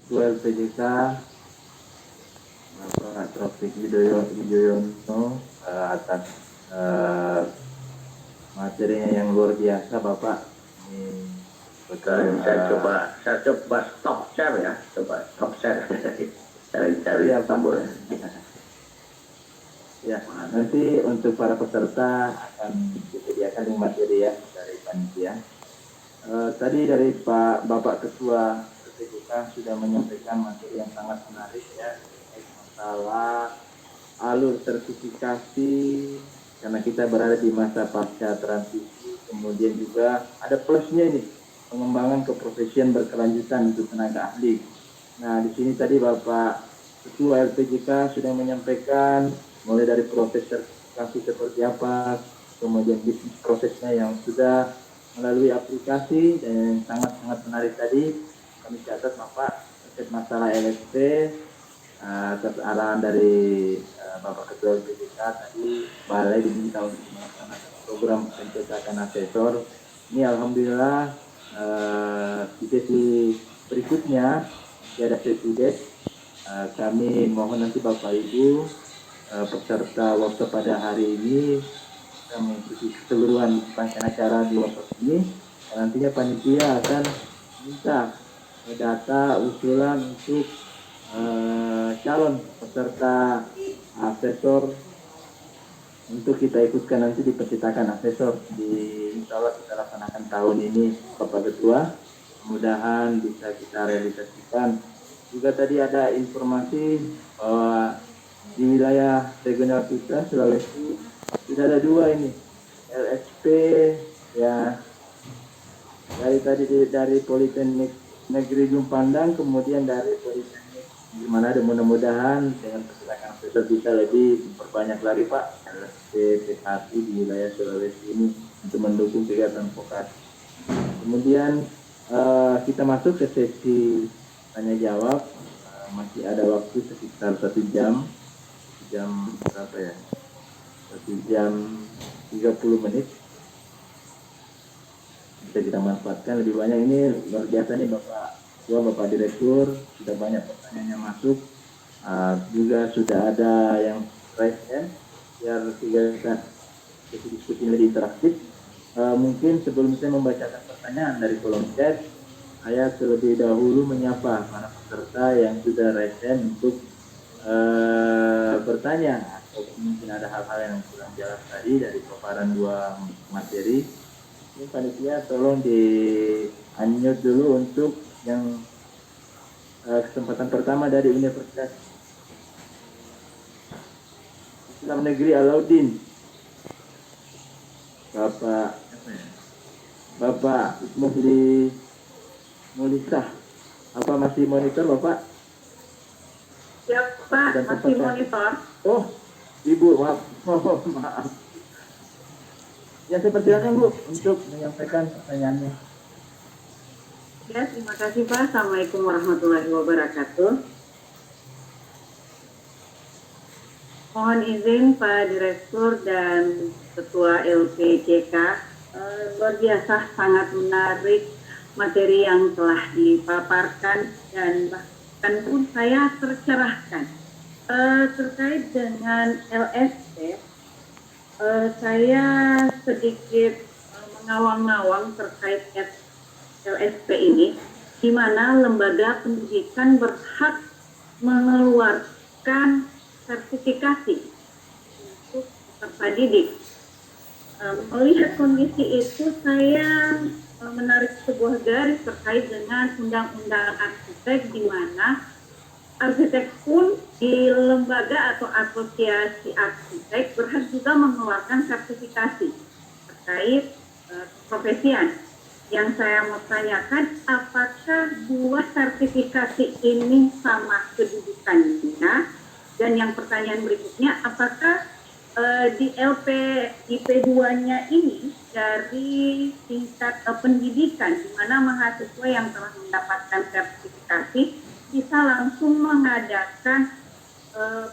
Ketua LPJK Bapak Taufik Wijoyono atas materinya yang luar biasa Bapak. Ini betul. Saya coba stop share ya, coba stop share. Cari ya, tombol. Ya, nanti untuk para peserta akan disediakan materi ya dari panitia. Tadi dari Bapak Ketua LPJK sudah menyampaikan materi yang sangat menarik ya, masalah alur sertifikasi karena kita berada di masa pasca transisi, kemudian juga ada plusnya ini pengembangan keprofesian berkelanjutan untuk tenaga ahli. Nah di sini tadi Bapak Ketua LPJK sudah menyampaikan mulai dari proses sertifikasi seperti apa, kemudian bisnis prosesnya yang sudah melalui aplikasi dan yang sangat-sangat menarik tadi kami catat Bapak terkait masalah LSP atas arahan dari Bapak Ketua BPK tadi Balai diminta untuk melaksanakan program pencetakan asesor. Ini alhamdulillah di sesi berikutnya nanti ada sesi kami mohon nanti Bapak Ibu peserta workshop pada hari ini kita mengikuti keseluruhan rangkaian acara di workshop ini dan nantinya panitia akan minta data usulan untuk calon peserta asesor untuk kita ikutkan nanti di percetakan asesor di insya Allah kita laksanakan tahun ini Bapak Ketua, mudah-mudahan bisa kita realisasikan. Juga tadi ada informasi bahwa di wilayah regional kita Sulawesi sudah ada 2 ini LSP ya dari Politeknik Negeri Ujung Pandang, kemudian dari Politeknik di mana ada mudah-mudahan dengan percetakan asesor bisa lebih memperbanyak lagi Pak LSP PKI di wilayah Sulawesi ini untuk mendukung kegiatan vokasi. Kemudian kita masuk ke sesi tanya jawab, masih ada waktu sekitar 1 jam berapa ya? 1 jam 30 menit bisa kita manfaatkan lebih banyak. Ini luar biasa nih Bapak Direktur, sudah banyak pertanyaan yang masuk, juga sudah ada yang raise hand biar kegiatan diskusi lebih interaktif. Mungkin sebelum saya membacakan pertanyaan dari kolom chat, saya terlebih dahulu menyapa para peserta yang sudah raise hand untuk bertanya atau mungkin ada hal-hal yang kurang jelas tadi dari paparan 2 materi. Ini panitia tolong di unmute dulu untuk yang kesempatan pertama dari Universitas Islam Negeri Alauddin. Bapak Muhli Mulisah. Apa masih monitor Bapak? Ya Pak, masih monitor. Oh, Ibu, maaf. Ya, saya persilakan Bu untuk menyampaikan pertanyaannya. Ya, terima kasih Pak. Assalamualaikum warahmatullahi wabarakatuh. Mohon izin Pak Direktur dan Ketua LPJK, luar biasa sangat menarik materi yang telah dipaparkan dan bahkan pun saya tercerahkan. Terkait dengan LSP, saya sedikit mengawang-awang terkait LSP ini, di mana lembaga pendidikan berhak mengeluarkan sertifikasi untuk peserta didik. Melihat kondisi itu, saya menarik sebuah garis terkait dengan undang-undang arsitek, di mana arsitek pun di lembaga atau asosiasi arsitek berhak juga mengeluarkan sertifikasi terkait keprofesian. Yang saya mau tanyakan, apakah 2 sertifikasi ini sama kedudukannya? Dan yang pertanyaan berikutnya, apakah di IP2-nya ini dari tingkat pendidikan, di mana mahasiswa yang telah mendapatkan sertifikasi bisa langsung mengadakan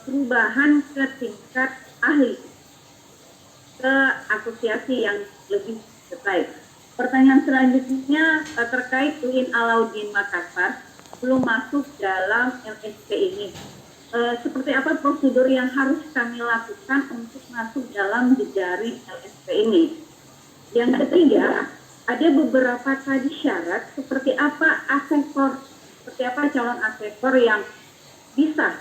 perubahan ke tingkat ahli, ke asosiasi yang lebih detail. Pertanyaan selanjutnya terkait UIN Alauddin Makassar. belum masuk dalam LSP ini. Seperti apa prosedur yang harus kami lakukan untuk masuk dalam jejaring LSP ini? Yang ketiga, ada beberapa tadi syarat seperti apa asesor, seperti apa calon asesor yang bisa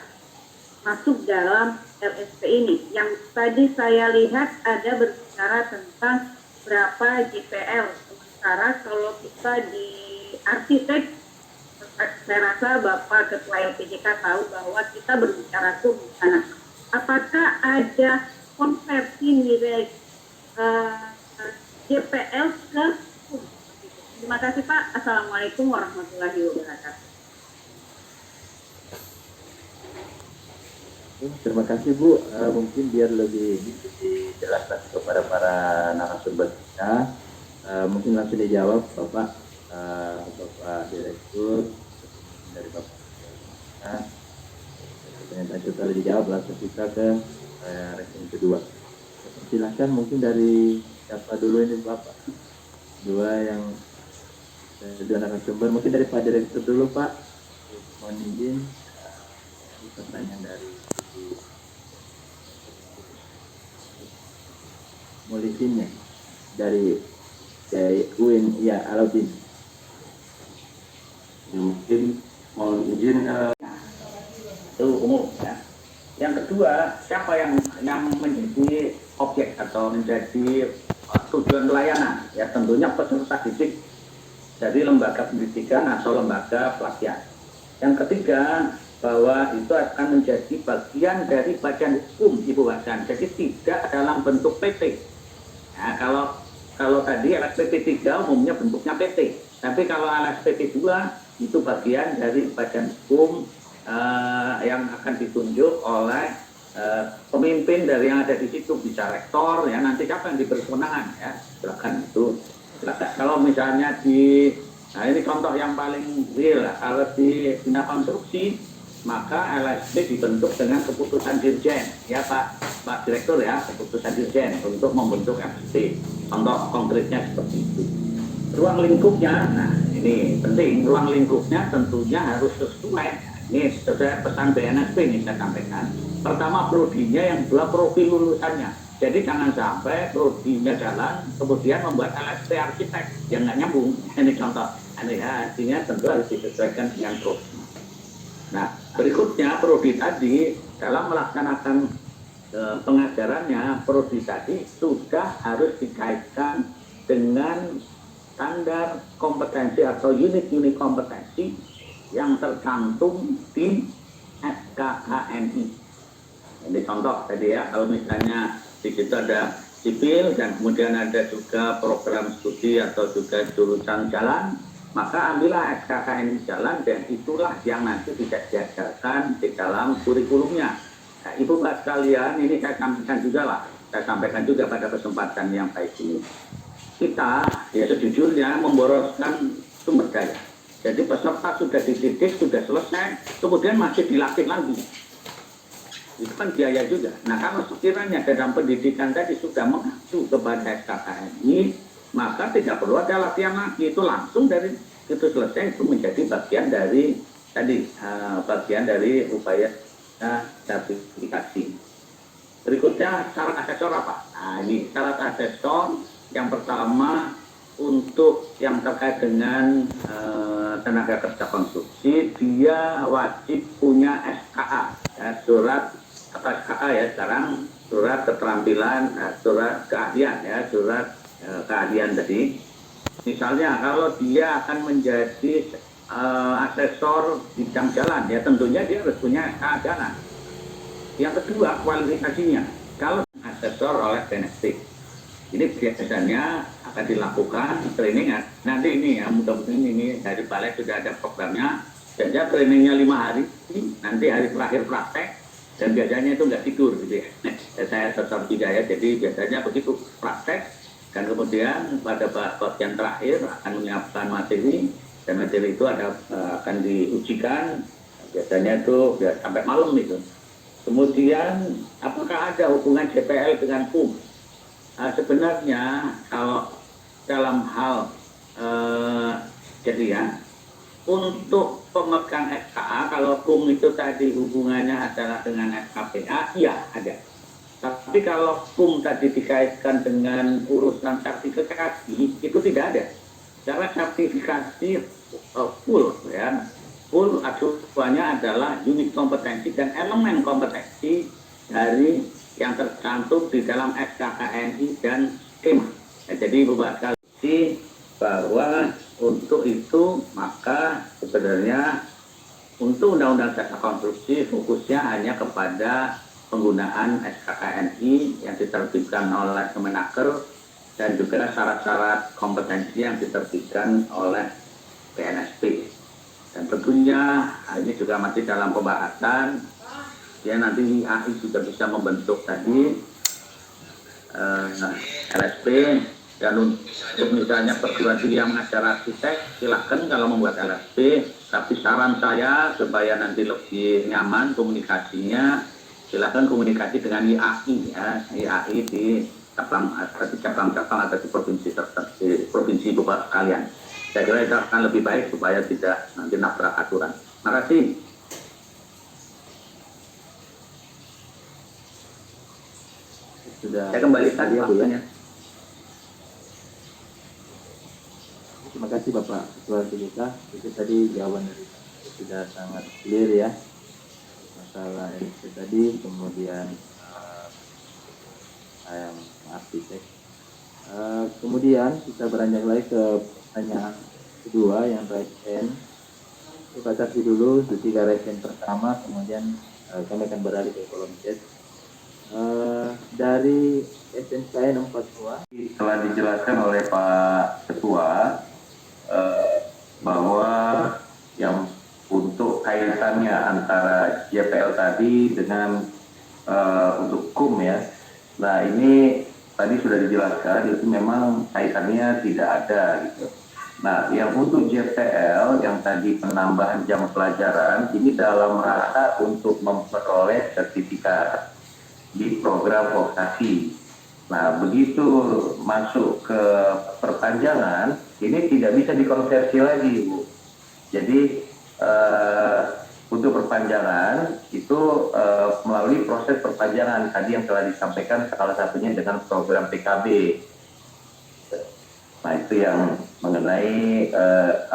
masuk dalam LSP ini. Yang tadi saya lihat ada berbicara tentang berapa JPL. Sementara kalau kita di arsitek, saya rasa Bapak Ketua LPJK tahu bahwa kita berbicara tuh di sana. Apakah ada konversi nilai JPL ke HUM? Terima kasih Pak. Assalamualaikum warahmatullahi wabarakatuh. Terima kasih Bu. Mungkin biar lebih dijelaskan kepada para narasumber kita, mungkin langsung dijawab Bapak Direktur dari Bapak. Pertanyaan kita dijawab, langsung kita ke rekening kedua. Silakan mungkin dari siapa dulu ini Bapak? Dua narasumber, mungkin dari Pak Direktur dulu Pak. Mohon izin pertanyaan dari Molisinnya dari UIN ya Alauddin. Mungkin mohon izin itu umum ya. Yang kedua, siapa yang menjadi objek atau menjadi tujuan pelayanan? Ya tentunya peserta didik dari lembaga pendidikan atau lembaga pelatihan. Yang ketiga, bahwa itu akan menjadi bagian dari badan hukum Ibu Wajan. Jadi tidak dalam bentuk PT. Nah, kalau tadi LSPP 3 umumnya bentuknya PT. Tapi kalau LSPP 2 itu bagian dari badan hukum yang akan ditunjuk oleh pemimpin dari yang ada di situ, bisa rektor ya, nanti siapa yang diberi kewenangan ya, silakan itu. Silakan. Kalau misalnya nah ini contoh yang paling real, kalau di bina konstruksi maka LSP dibentuk dengan keputusan dirjen ya Pak Direktur ya, keputusan dirjen untuk membentuk LSP. Contoh konkretnya seperti itu. Ruang lingkupnya, nah ini penting, ruang lingkupnya tentunya harus sesuai. Ini sesuai pesan BNSP ini saya sampaikan. Pertama prodinya, yang kedua profil lulusannya. Jadi jangan sampai prodinya jalan kemudian membuat LSP arsitek yang nggak nyambung. Ini contoh. Ini ya, artinya tentu harus disesuaikan dengan prodi. Nah, berikutnya prodi tadi dalam melaksanakan pengajarannya, prodi tadi sudah harus dikaitkan dengan standar kompetensi atau unit-unit kompetensi yang tercantum di SKKNI. Ini contoh tadi ya, kalau misalnya di situ ada sipil dan kemudian ada juga program studi atau juga jurusan jalan, maka ambillah SKKNI jalan dan itulah yang nanti tidak diajarkan di dalam kurikulumnya. Nah, Ibu Bapak sekalian, ini saya sampaikan juga pada kesempatan yang baik ini. Kita ya sejujurnya memboroskan sumber daya. Jadi peserta sudah dididik, sudah selesai, kemudian masih dilatih lagi. Itu kan biaya juga. Nah kalau sekiranya dalam pendidikan tadi sudah mengacu kepada SKKNI, maka tidak perlu ada latihan lagi, itu langsung dari itu selesai, itu menjadi bagian dari tadi bagian dari upaya sertifikasi. Berikutnya syarat asesor apa? Nah ini syarat asesor yang pertama untuk yang terkait dengan tenaga kerja konstruksi, dia wajib punya SKA ya, surat apa SKA ya sekarang, surat keterampilan, surat keahlian ya, surat keahlian tadi. Misalnya kalau dia akan menjadi asesor bidang jalan ya tentunya dia harus punya SKA jalan. Yang kedua kualifikasinya, kalau asesor oleh BNSP ini biasanya akan dilakukan training nanti ini ya, mudah-mudahan ini dari balai sudah ada programnya, dan ya trainingnya 5 hari, nanti hari terakhir praktek, dan biasanya itu nggak tidur gitu ya. Saya asesor 3 ya, jadi biasanya begitu praktek, dan kemudian pada bagian terakhir akan menyiapkan materi, dan materi itu akan diujikan, biasanya itu ya, sampai malam itu. Kemudian apakah ada hubungan JPL dengan HUM? Sebenarnya kalau dalam hal jadi ya, untuk pemegang SKA, kalau KUM itu tadi hubungannya adalah dengan SKPA, iya ada. Tapi kalau KUM tadi dikaitkan dengan urusan sertifikasi, itu tidak ada. Cara sertifikasi full, ya, full acuannya adalah unit kompetensi dan elemen kompetensi dari yang tercantum di dalam SKKNI dan skema. Ya, jadi Bapak sekali bahwa untuk itu maka sebenarnya untuk Undang-Undang Dasar Konstruksi fokusnya hanya kepada penggunaan SKKNI yang diterbitkan oleh Kemenaker dan juga syarat-syarat kompetensi yang diterbitkan oleh PNSP. Dan tentunya ini juga masih dalam pembahasan. Ya, nanti AI juga bisa membentuk tadi LSP, dan untuk misalnya perguruan tinggi yang mengajar arsitek silahkan kalau membuat LSP, tapi saran saya supaya nanti lebih nyaman komunikasinya, silahkan komunikasi dengan IAI ya, IAI di cabang-cabang atau di provinsi Bapak sekalian. Saya kira itu akan lebih baik supaya tidak nanti nabrak aturan. Terima kasih. Sudah. Saya kembalikan Ya, Bu, ya. waktunya. Terima kasih Bapak Ketua TGK. Itu tadi jawaban dari sudah sangat clear ya masalah LSP tadi, kemudian arsitek. Kemudian kita beranjak lagi ke pertanyaan kedua yang raise hand. Kita kasih dulu tiga raise hand pertama, kemudian kami akan beralih ke kolom chat. Dari SNKN 42 telah dijelaskan oleh Pak Ketua bahwa yang untuk kaitannya antara JPL tadi dengan untuk KUM ya. Nah ini tadi sudah dijelaskan itu memang kaitannya tidak ada gitu. Nah yang untuk JPL yang tadi penambahan jam pelajaran ini dalam rangka untuk memperoleh sertifikat di program vokasi. Nah, begitu masuk ke perpanjangan, ini tidak bisa dikonversi lagi, Bu. Jadi, untuk perpanjangan itu melalui proses perpanjangan tadi yang telah disampaikan salah satunya dengan program PKB. Nah, itu yang mengenai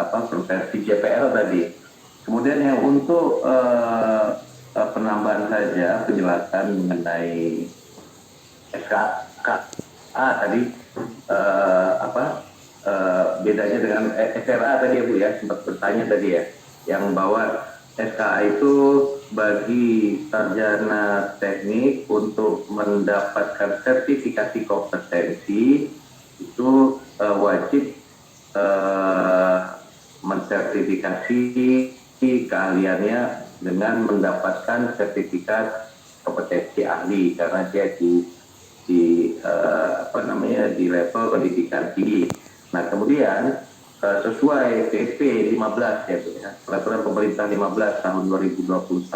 konversi JPL tadi. Kemudian yang untuk penambahan saja penjelasan mengenai SKA tadi bedanya dengan SRA tadi ya Bu ya, sempat bertanya tadi ya, yang bahwa SKA itu bagi sarjana teknik untuk mendapatkan sertifikasi kompetensi itu wajib mensertifikasi keahliannya dengan mendapatkan sertifikat kompetensi ahli karena dia di level pendidikan tinggi. Nah kemudian sesuai PP 15 ya, peraturan pemerintah 15 tahun 2021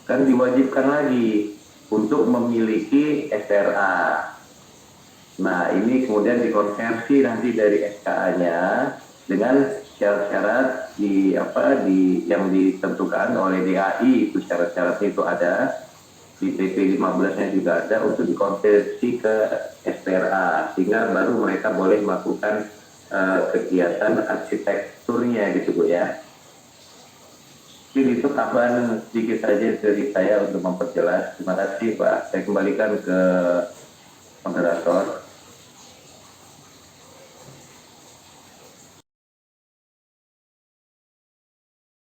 kan diwajibkan lagi untuk memiliki SRA. Nah ini kemudian dikonversi nanti dari SKA-nya dengan syarat-syarat yang ditentukan oleh DAI, itu syarat-syaratnya itu ada di PP 15-nya juga ada untuk dikonversi ke SPRA sehingga baru mereka boleh melakukan kegiatan arsitekturnya gitu Bu ya. Mungkin itu tambahan sedikit saja dari saya untuk memperjelas. Terima kasih Pak. Saya kembalikan ke